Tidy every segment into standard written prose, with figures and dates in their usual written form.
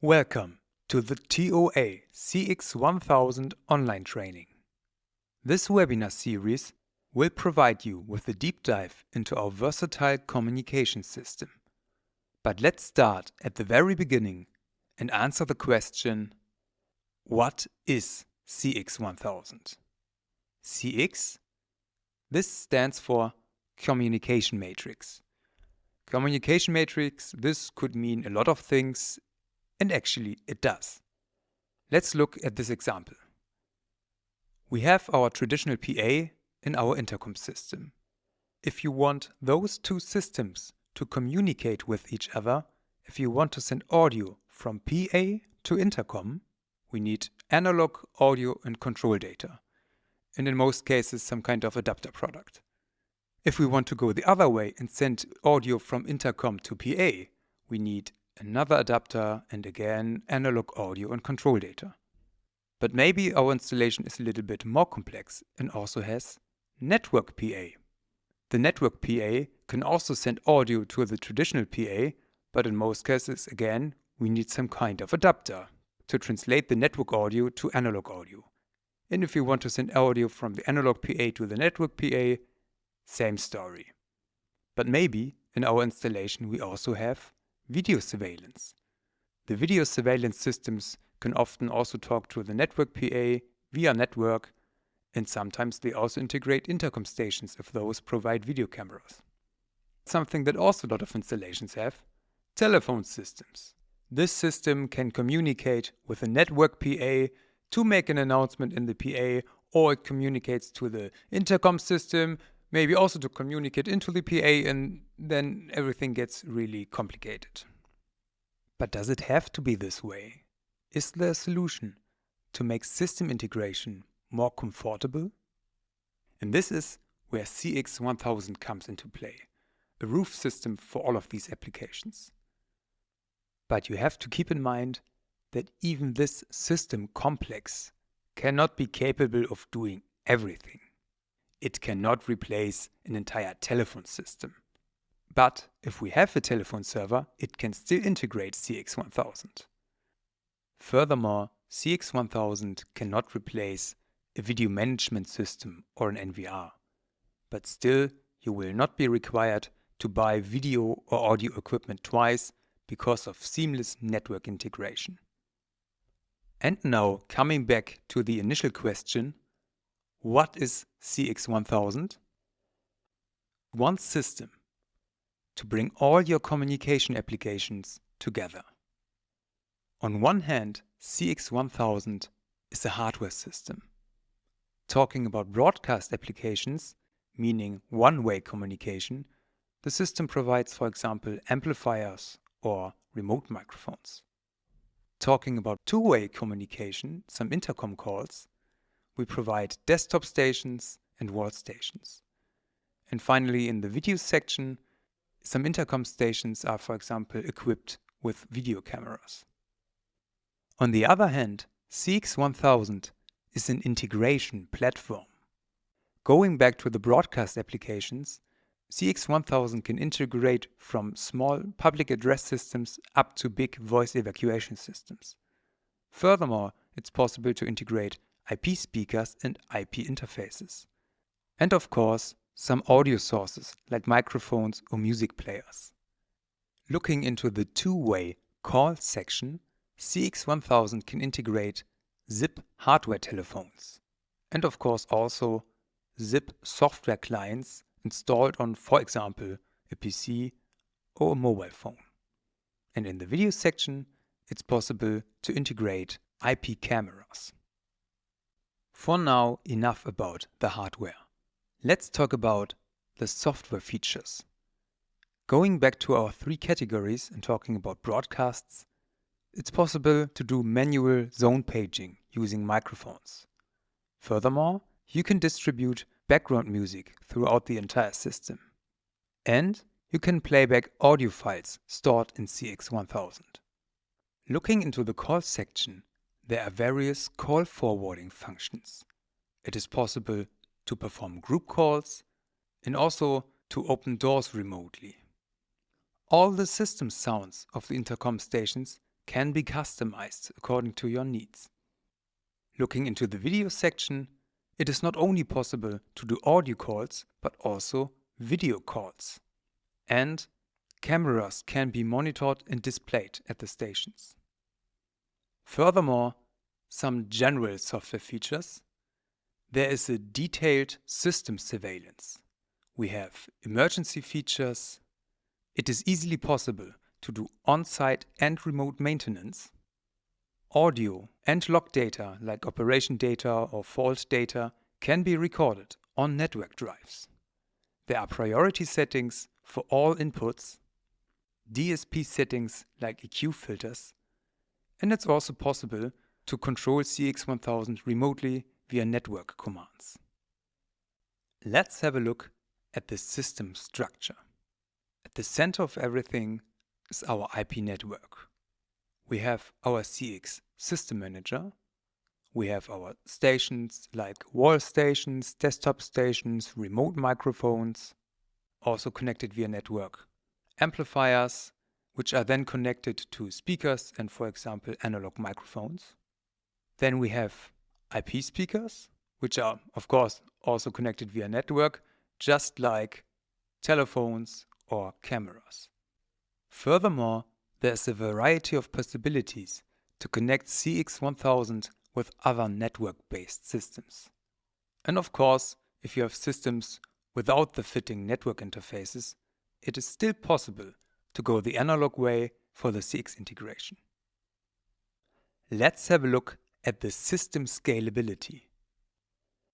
Welcome to the TOA CX-1000 online training. This webinar series will provide you with a deep dive into our versatile communication system. But let's start at the very beginning and answer the question, what is CX-1000? CX? This stands for Communication Matrix. Communication Matrix, this could mean a lot of things, and actually it does. Let's look at this example. We have our traditional PA and our intercom system. If you want those two systems to communicate with each other, if you want to send audio from PA to intercom, we need analog audio and control data, and in most cases some kind of adapter product. If we want to go the other way and send audio from intercom to PA, we need another adapter and again analog audio and control data. But maybe our installation is a little bit more complex and also has network PA. The network PA can also send audio to the traditional PA, but in most cases, again, we need some kind of adapter to translate the network audio to analog audio. And if you want to send audio from the analog PA to the network PA, same story. But maybe in our installation we also have video surveillance. The video surveillance systems can often also talk to the network PA via network, and sometimes they also integrate intercom stations if those provide video cameras. Something that also a lot of installations have, telephone systems. This system can communicate with a network PA to make an announcement in the PA, or it communicates to the intercom system, maybe also to communicate into the PA, and then everything gets really complicated. But does it have to be this way? Is there a solution to make system integration more comfortable? And this is where CX-1000 comes into play, a roof system for all of these applications. But you have to keep in mind that even this system complex cannot be capable of doing everything. It cannot replace an entire telephone system. But if we have a telephone server, it can still integrate CX-1000. Furthermore, CX-1000 cannot replace a video management system or an NVR. But still, you will not be required to buy video or audio equipment twice because of seamless network integration. And now, coming back to the initial question, what is CX-1000? One system to bring all your communication applications together. On one hand, CX-1000 is a hardware system. Talking about broadcast applications, meaning one-way communication, the system provides, for example, amplifiers or remote microphones. Talking about two-way communication, some intercom calls, we provide desktop stations and wall stations. And finally, in the video section, some intercom stations are, for example, equipped with video cameras. On the other hand, CX-1000 is an integration platform. Going back to the broadcast applications, CX-1000 can integrate from small public address systems up to big voice evacuation systems. Furthermore, it's possible to integrate IP speakers and IP interfaces. And of course, some audio sources like microphones or music players. Looking into the two-way call section, CX-1000 can integrate ZIP hardware telephones and of course also ZIP software clients installed on, for example, a PC or a mobile phone. And in the video section, it's possible to integrate IP cameras. For now, enough about the hardware. Let's talk about the software features. Going back to our three categories and talking about broadcasts, it's possible to do manual zone paging using microphones. Furthermore, you can distribute background music throughout the entire system. And you can play back audio files stored in CX-1000. Looking into the call section, there are various call forwarding functions. It is possible to perform group calls and also to open doors remotely. All the system sounds of the intercom stations can be customized according to your needs. Looking into the video section, it is not only possible to do audio calls, but also video calls. And cameras can be monitored and displayed at the stations. Furthermore, some general software features. There is a detailed system surveillance. We have emergency features. It is easily possible to do on-site and remote maintenance. Audio and log data like operation data or fault data can be recorded on network drives. There are priority settings for all inputs, DSP settings like EQ filters, and it's also possible to control CX-1000 remotely via network commands. Let's have a look at the system structure. At the center of everything is our IP network. We have our CX System Manager. We have our stations like wall stations, desktop stations, remote microphones, also connected via network. Amplifiers, which are then connected to speakers and, for example, analog microphones. Then we have IP speakers, which are, of course, also connected via network, just like telephones or cameras. Furthermore, there is a variety of possibilities to connect CX-1000 with other network-based systems. And of course, if you have systems without the fitting network interfaces, it is still possible to go the analog way for the CX integration. Let's have a look at the system scalability.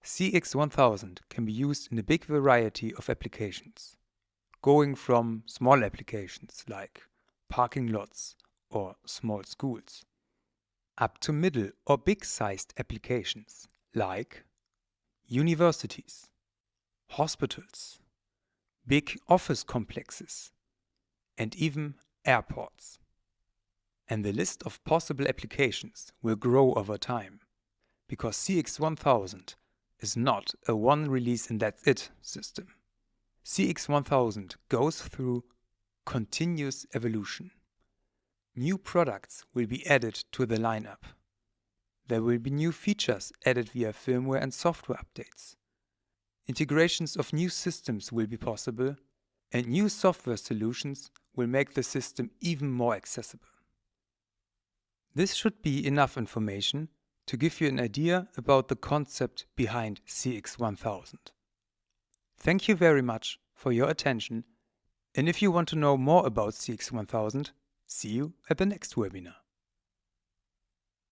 CX-1000 can be used in a big variety of applications, going from small applications like parking lots or small schools, up to middle or big-sized applications like universities, hospitals, big office complexes, and even airports. And the list of possible applications will grow over time, because CX-1000 is not a one release and that's it system. CX-1000 goes through continuous evolution. New products will be added to the lineup. There will be new features added via firmware and software updates. Integrations of new systems will be possible, and new software solutions will make the system even more accessible. This should be enough information to give you an idea about the concept behind CX-1000. Thank you very much for your attention, and if you want to know more about CX-1000, see you at the next webinar.